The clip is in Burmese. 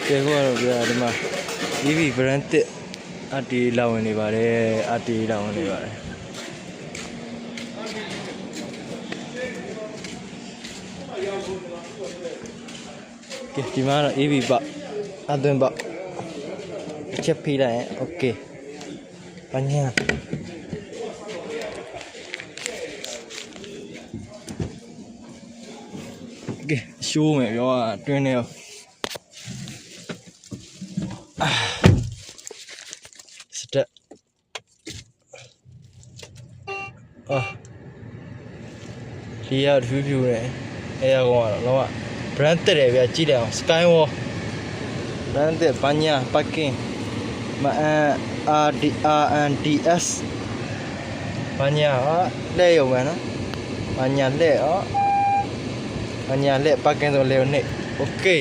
ကဲခုကတော့ဗျာဒီမှာ EV brand တစ်အတီလာဝင်နေပါတယ်အတီလာဝင်နေပါတယ်ကဲဒီမှာတော့ EV ပေါ့အသွင်းပေါ့တစ်ချက်ဖိလိုက်ရင်โอเคဘာညာကဲရှိုးမယ်ပြောတွင်းနေရောစတက်ဒီရဖြူဖြူနဲ့အဲရကောင်ကတော့လောက brand တက်တယ်ဗျာကြည့်တယ်အောင် Skywall brand တက်ဘာညာ parking မRNDS ဘာညာလဲရုံပဲနော်ဘာညာလဲဘာညာလဲ parking ဆိုလဲနေ okay